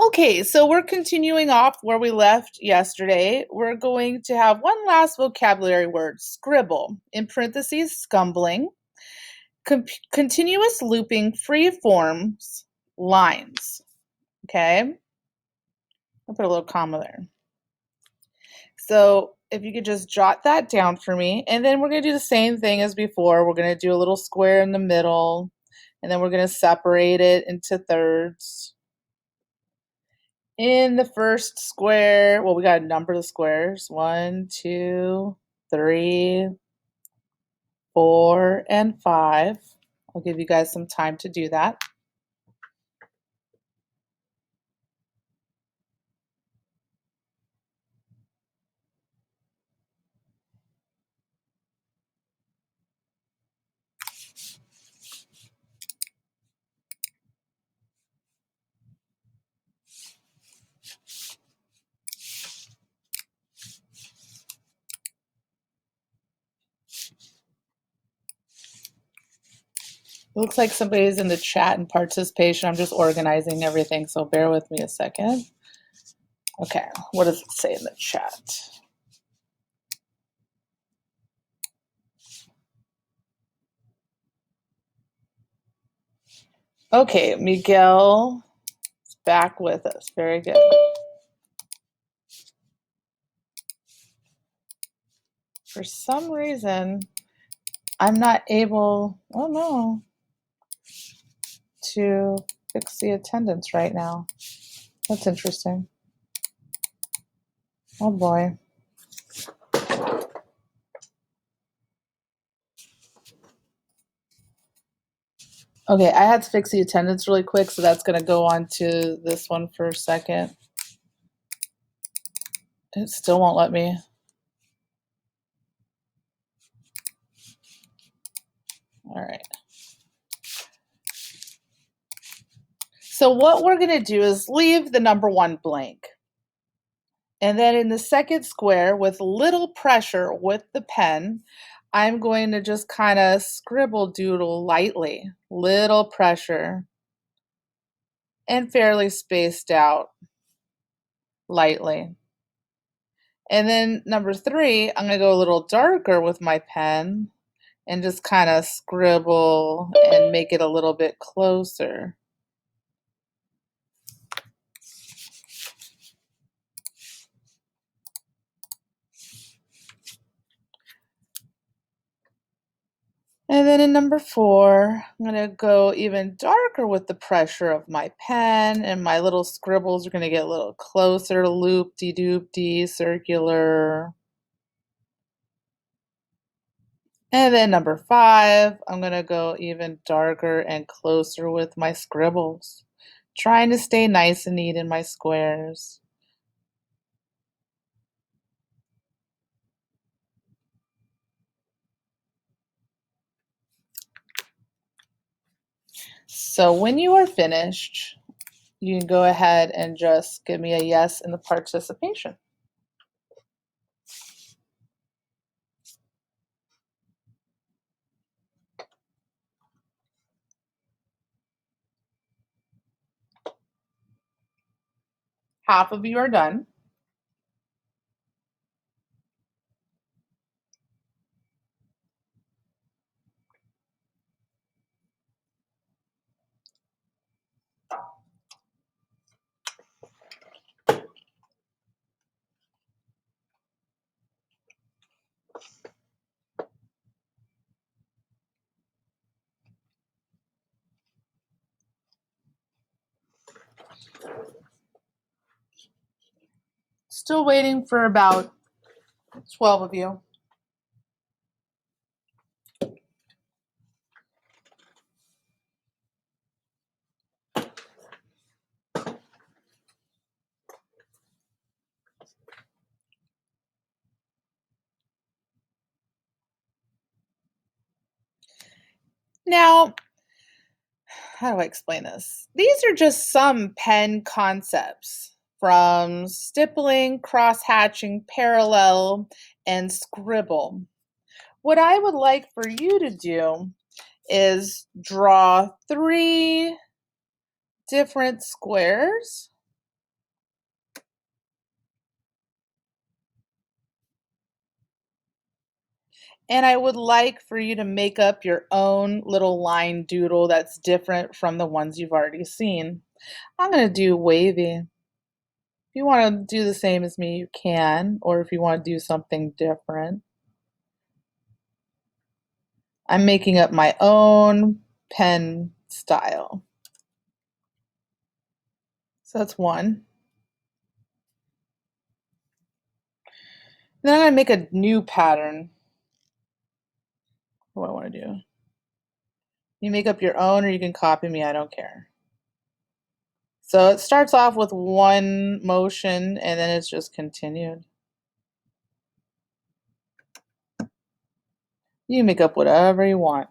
Okay, so we're continuing off where we left yesterday. We're going to have one last vocabulary word, scribble, in parentheses, scumbling, continuous looping, free forms, lines. Okay, I'll put a little comma there. So if you could just jot that down for me, and then we're going to do the same thing as before. We're going to do a little square in the middle, and then we're going to separate it into thirds. In the first square, well, we got to number the squares. 1, 2, 3, 4, and 5. I'll give you guys some time to do that. It looks like somebody's in the chat and participation. I'm just organizing everything, so bear with me a second. Okay, what does it say in the chat? Okay, Miguel is back with us. Very good. For some reason, I'm not able, oh no, to fix the attendance right now. That's interesting. Oh boy. Okay, I had to fix the attendance really quick, so that's going to go on to this one for a second. It still won't let me. All right. So what we're going to do is leave the number 1 blank. And then in the second square, with little pressure with the pen, I'm going to just kind of scribble doodle lightly, little pressure, and fairly spaced out lightly. And then number 3, I'm going to go a little darker with my pen and just kind of scribble and make it a little bit closer. And then in number 4, I'm going to go even darker with the pressure of my pen, and my little scribbles are going to get a little closer, loop-de-doop-de, circular. And then number 5, I'm going to go even darker and closer with my scribbles, trying to stay nice and neat in my squares. So when you are finished, you can go ahead and just give me a yes in the participation. Half of you are done. Still waiting for about 12 of you. Now, how do I explain this? These are just some pen concepts from stippling, cross-hatching, parallel, and scribble. What I would like for you to do is draw 3 different squares And I would like for you to make up your own little line doodle that's different from the ones you've already seen. I'm going to do wavy. If you want to do the same as me, you can, or if you want to do something different. I'm making up my own pen style. So that's one. Then I'm going to make a new pattern. What do I want to do? You make up your own or you can copy me, I don't care. So it starts off with one motion and then it's just continued. You can make up whatever you want.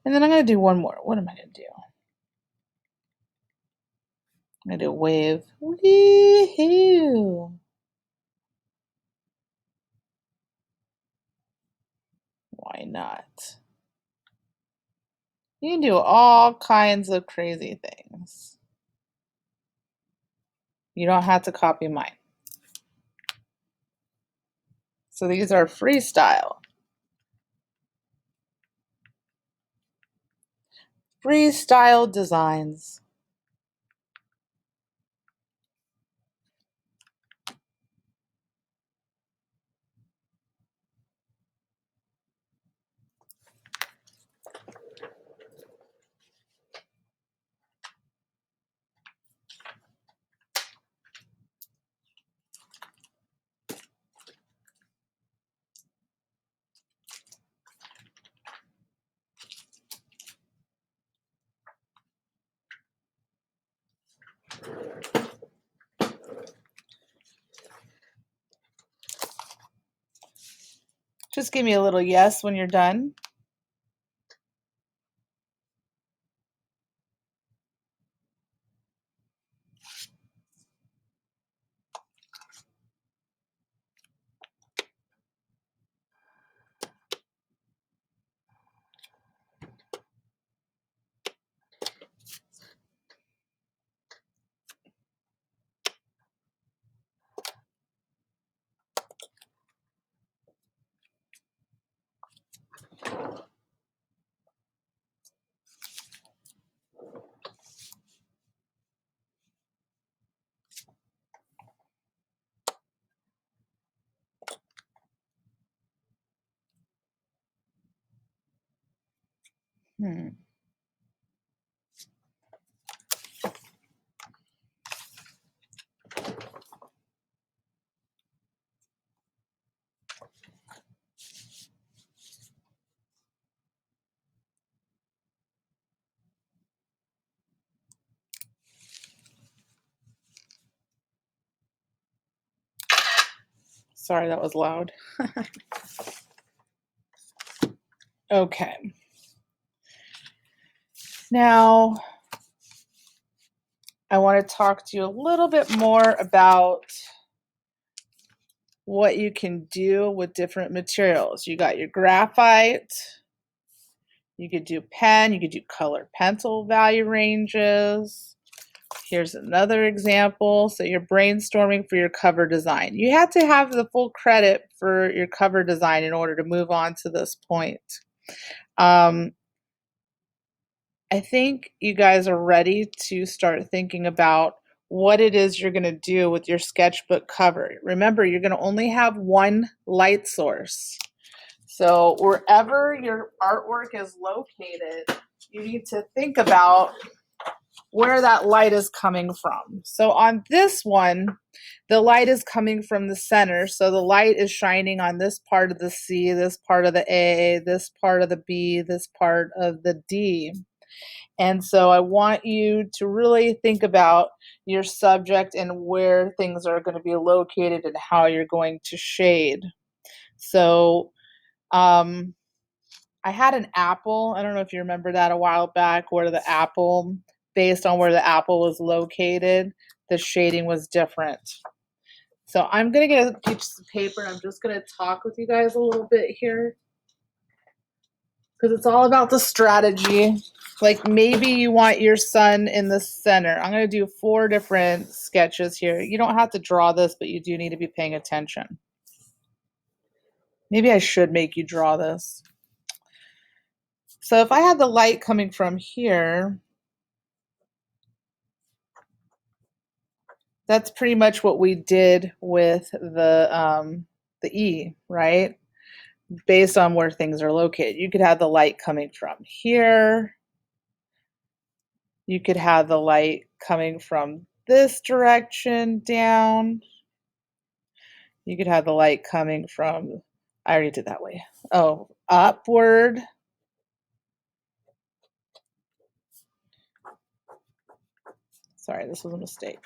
And then I'm going to do one more. What am I going to do? I'm going to do a wave. Wee-hoo. Why not? You can do all kinds of crazy things. You don't have to copy mine. So these are freestyle. Freestyle designs. Just give me a little yes when you're done. Hmm. Sorry, that was loud. Okay. Now, I want to talk to you a little bit more about what you can do with different materials. You got your graphite, you could do pen, you could do color pencil value ranges. Here's another example. So you're brainstorming for your cover design. You had to have the full credit for your cover design in order to move on to this point. I think you guys are ready to start thinking about what it is you're going to do with your sketchbook cover. Remember, you're going to only have one light source. So wherever your artwork is located, you need to think about where that light is coming from. So on this one, the light is coming from the center. So the light is shining on this part of the C, this part of the A, this part of the B, this part of the D. And so I want you to really think about your subject and where things are going to be located and how you're going to shade. So I had an apple. I don't know if you remember that a while back, where the apple, based on where the apple was located, the shading was different. So I'm going to get a piece of paper and I'm just going to talk with you guys a little bit here, because it's all about the strategy. Like maybe you want your sun in the center. I'm going to do 4 different sketches here. You don't have to draw this, but you do need to be paying attention. Maybe I should make you draw this. So if I had the light coming from here, that's pretty much what we did with the E, right? Based on where things are located. You could have the light coming from here. You could have the light coming from this direction down. You could have the light coming from, I already did that way. Oh, upward. Sorry, this was a mistake.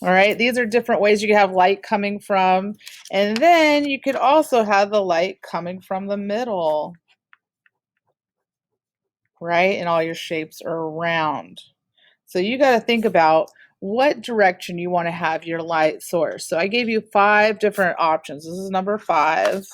All right, these are different ways you can have light coming from. And then you could also have the light coming from the middle, right? And all your shapes are round. So you got to think about what direction you want to have your light source. So I gave you 5 different options. This is number 5.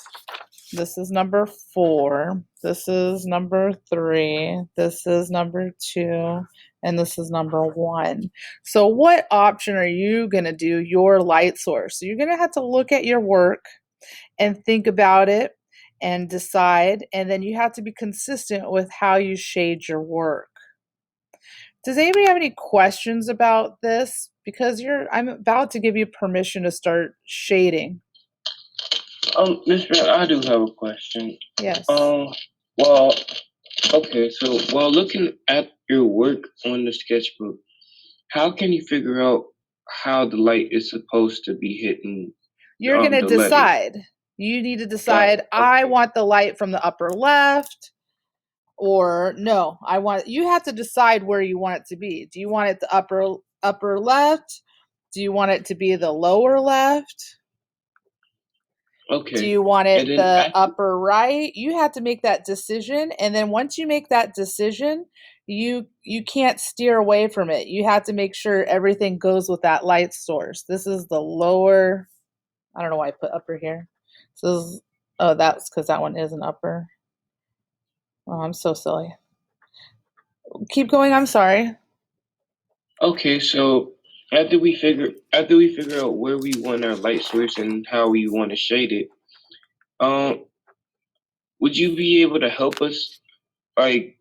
This is number 4. This is number 3. This is number 2. And this is number 1. So what option are you going to do your light source? So you're going to have to look at your work and think about it and decide. And then you have to be consistent with how you shade your work. Does anybody have any questions about this? Because I'm about to give you permission to start shading. Miss Brown, I do have a question. Yes. Well, okay, so while looking at your work on the sketchbook, how can you figure out how the light is supposed to be hitting You're going to the decide. letters? You need to decide, Okay. I want the light from the upper left, or no, you have to decide where you want it to be. Do you want it the upper left? Do you want it to be the lower left? Okay. Do you want it And then the upper right? You have to make that decision, and then once you make that decision, you can't steer away from it. You have to make sure everything goes with that light source. This is the lower. I don't know why I put upper here. So this is, oh, that's because that one is an upper. Oh, I'm so silly. Keep going. I'm sorry. Okay, so after we figure out where we want our light source and how we want to shade it, um, would you be able to help us, like,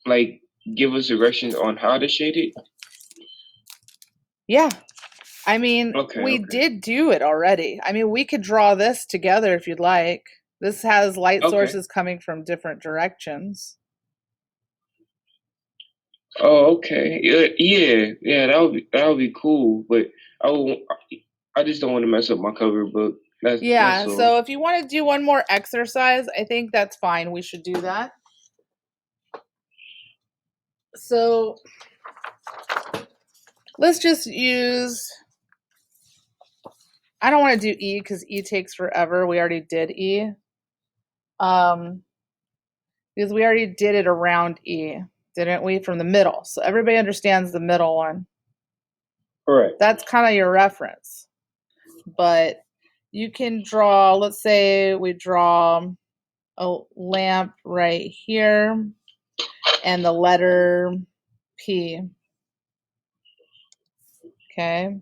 like give us directions on how to shade it? Yeah. I mean, Okay, we okay, did do it already. I mean, we could draw this together if you'd like. This has light okay. sources coming from different directions. Oh, okay. Yeah. That would be cool. But I will, I just don't want to mess up my cover book. That's Yeah, all. so if you want to do one more exercise, I think that's fine. We should do that. So let's just use, I don't want to do E because E takes forever. We already did E. Because we already did it around E, didn't we? From the middle. So everybody understands the middle one. Correct. That's kind of your reference. But you can draw, let's say we draw a lamp right here and the letter P. Okay.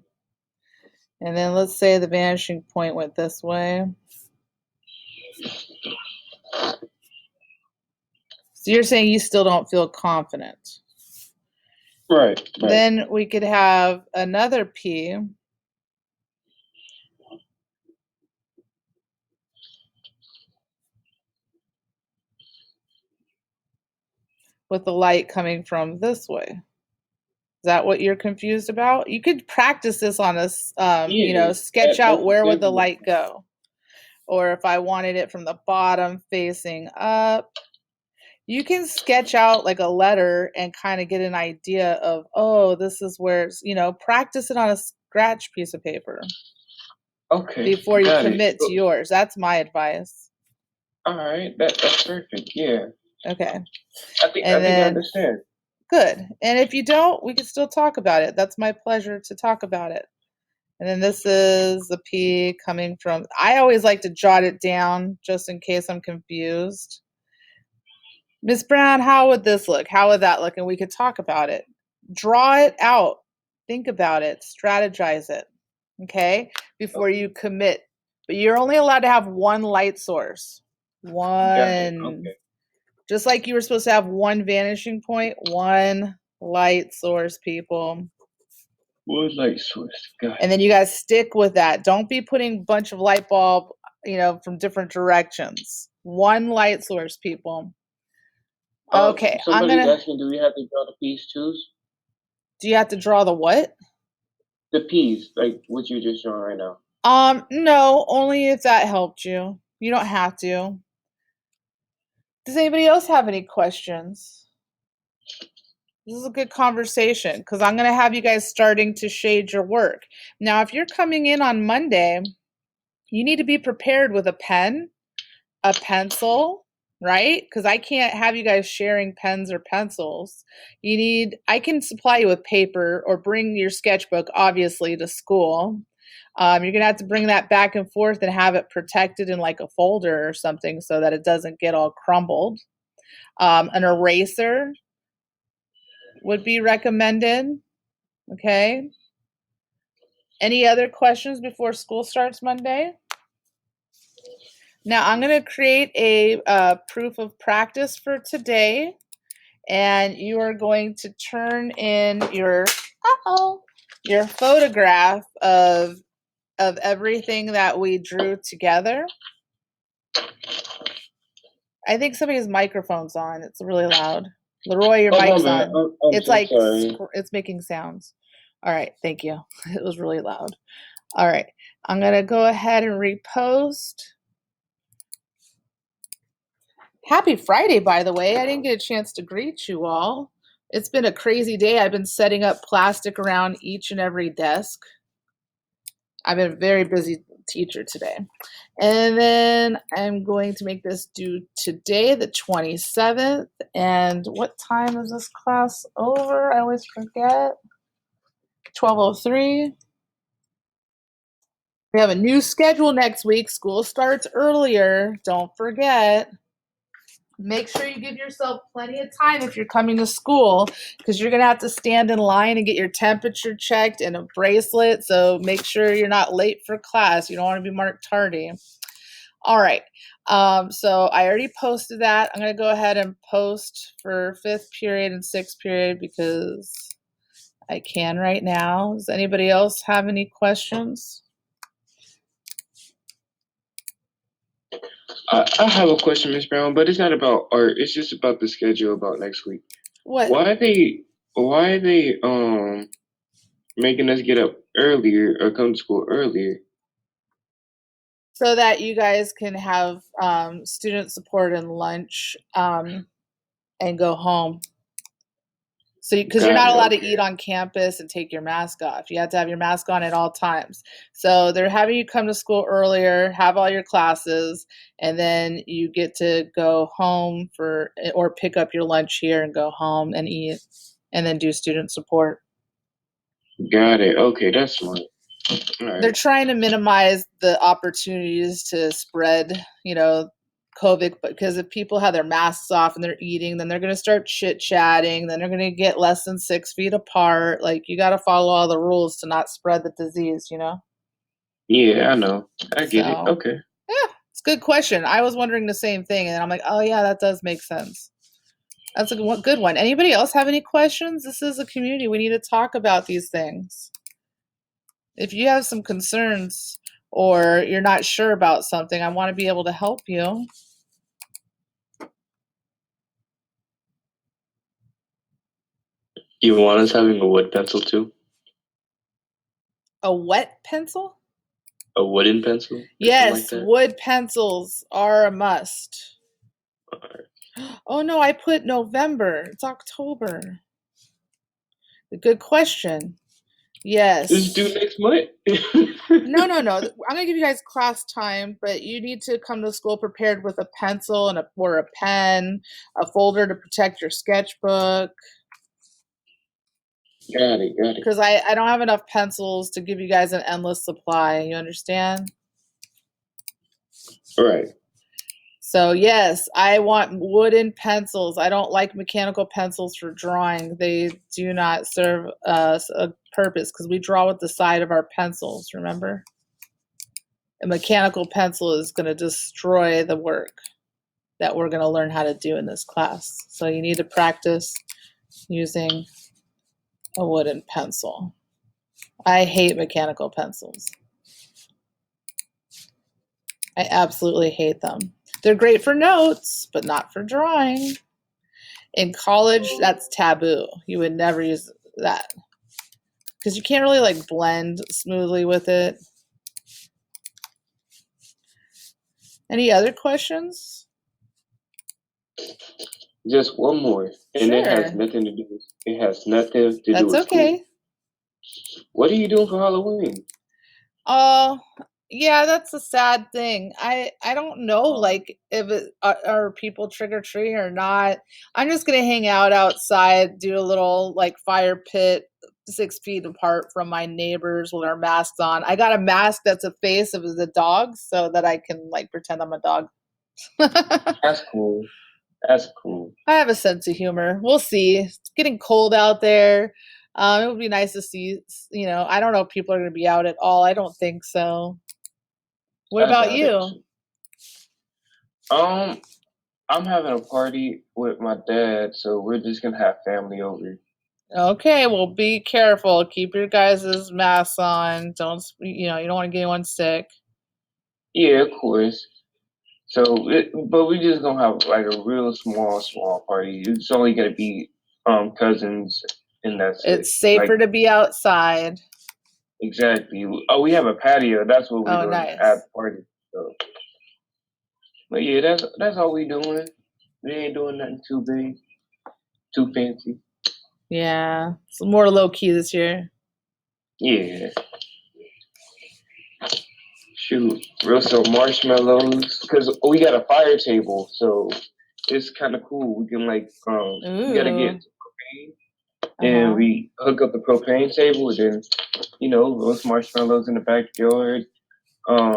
And then let's say the vanishing point went this way. So you're saying you still don't feel confident. Right. Then we could have another P with the light coming from this way. Is that what you're confused about? You could practice this on a, Yeah. sketch out where would the That light go. Or if I wanted it from the bottom facing up, you can sketch out like a letter and kind of get an idea of, oh, this is where it's, practice it on a scratch piece of paper Okay. before you Got it. commit to yours. That's my advice. All right. That's perfect. Yeah. Okay. I And think I then, understand. good. And if you don't, we can still talk about it. That's my pleasure to talk about it. And then this is the P coming from, I always like to jot it down just in case I'm confused. Miss Brown, how would this look? How would that look? And we could talk about it. Draw it out. Think about it. Strategize it. Okay? Before you commit but you're only allowed to have one light source. Got it. One. Okay. Just like you were supposed to have one vanishing point, one light source, people. What light source? Got And it. then you guys stick with that. Don't be putting a bunch of light bulb, from different directions. One light source, people. Okay, I'm Somebody's gonna. asking, do we have to draw the P's too? Do you have to draw the what? The P's, like what you're just showing right now. No, only if that helped you. You don't have to. Does anybody else have any questions? This is a good conversation because I'm going to have you guys starting to shade your work. Now, if you're coming in on Monday, you need to be prepared with a pen, a pencil, right? Because I can't have you guys sharing pens or pencils. I can supply you with paper or bring your sketchbook, obviously, to school. You're going to have to bring that back and forth and have it protected in like a folder or something so that it doesn't get all crumbled. An eraser would be recommended. Okay. Any other questions before school starts Monday? Now I'm going to create a proof of practice for today, and you are going to turn in your photograph of everything that we drew together. I think somebody's microphone's on. It's really loud. Leroy, your Oh, my mic's bad. on. I'm It's so like sorry. it's making sounds. All right, thank you. It was really loud. All right, I'm going to go ahead and repost. Happy Friday, by the way. I didn't get a chance to greet you all. It's been a crazy day. I've been setting up plastic around each and every desk. I've been a very busy teacher today. And then I'm going to make this due today, the 27th. And what time is this class over? I always forget. 12:03. We have a new schedule next week. School starts earlier. Don't forget. Make sure you give yourself plenty of time if you're coming to school because you're going to have to stand in line and get your temperature checked and a bracelet. So make sure you're not late for class. You don't want to be marked tardy. All right. So I already posted that. I'm going to go ahead and post for 5th period and 6th period because I can right now. Does anybody else have any questions? I have a question, Miss Brown, but it's not about art. It's just about the schedule about next week. What? Why are they making us get up earlier or come to school earlier? So that you guys can have student support and lunch and go home. So, because you're Got not it. allowed to Okay. eat on campus and take your mask off, you have to have your mask on at all times. So they're having you come to school earlier, have all your classes, and then you get to go home or pick up your lunch here and go home and eat, and then do student support. Got it. Okay, that's smart. All They're right. trying to minimize the opportunities to spread, COVID, because if people have their masks off and they're eating, then they're going to start chit chatting. Then they're going to get less than 6 feet apart. Like, you got to follow all the rules to not spread the disease. Yeah, I know. I get it. So, Okay. yeah, it's a good question. I was wondering the same thing. And I'm like, oh, yeah, that does make sense. That's a good one. Anybody else have any questions? This is a community. We need to talk about these things. If you have some concerns or you're not sure about something, I want to be able to help you. You want us having a wood pencil too? A wet pencil? A wooden pencil or something like Yes, that? wood pencils are a must. All right. Oh no, I put November. It's October. Good question. It's Yes. due next month. No, no, no. I'm gonna give you guys class time, but you need to come to school prepared with a pencil or a pen, a folder to protect your sketchbook. Got it. Got it. Because I don't have enough pencils to give you guys an endless supply. You understand? All right. So yes, I want wooden pencils. I don't like mechanical pencils for drawing. They do not serve us a purpose because we draw with the side of our pencils, remember? A mechanical pencil is going to destroy the work that we're going to learn how to do in this class. So you need to practice using a wooden pencil. I hate mechanical pencils. I absolutely hate them. They're great for notes, but not for drawing. In college, that's taboo. You would never use that because you can't really like blend smoothly with it. Any other questions? Just one more, and it has Sure. nothing to do with That's school. okay. What are you doing for Halloween? Oh, yeah, that's a sad thing. I don't know, Um, like, if it are people trick or treating or not. I'm just gonna hang out outside, do a little like fire pit 6 feet apart from my neighbors with our masks on. I got a mask that's a face of the dog so that I can like pretend I'm a dog. I that's cool. That's cool. have a sense of humor. We'll see. It's getting cold out there. It would be nice to see, I don't know if people are going to be out at all. I don't think so. What I about doubt it you? too. Um, I'm having a party with my dad, so we're just gonna have family over. Okay, well, be careful. Keep your guys' masks on. You don't want to get anyone sick. Yeah, of course. But we just gonna have like a real small party. It's only gonna be cousins, and that's it. It's Like safer to be outside. exactly. Oh, we have a patio. That's what we're Oh, doing at nice. the party. So, but yeah, that's all we doing. We ain't doing nothing too big, too fancy. Yeah, it's more low key this year. Yeah, shoot, roast some marshmallows because we got a fire table, so it's kind of cool. We can we gotta get Ooh. propane, and Uh-huh. we hook up the propane table, and then roast marshmallows in the backyard.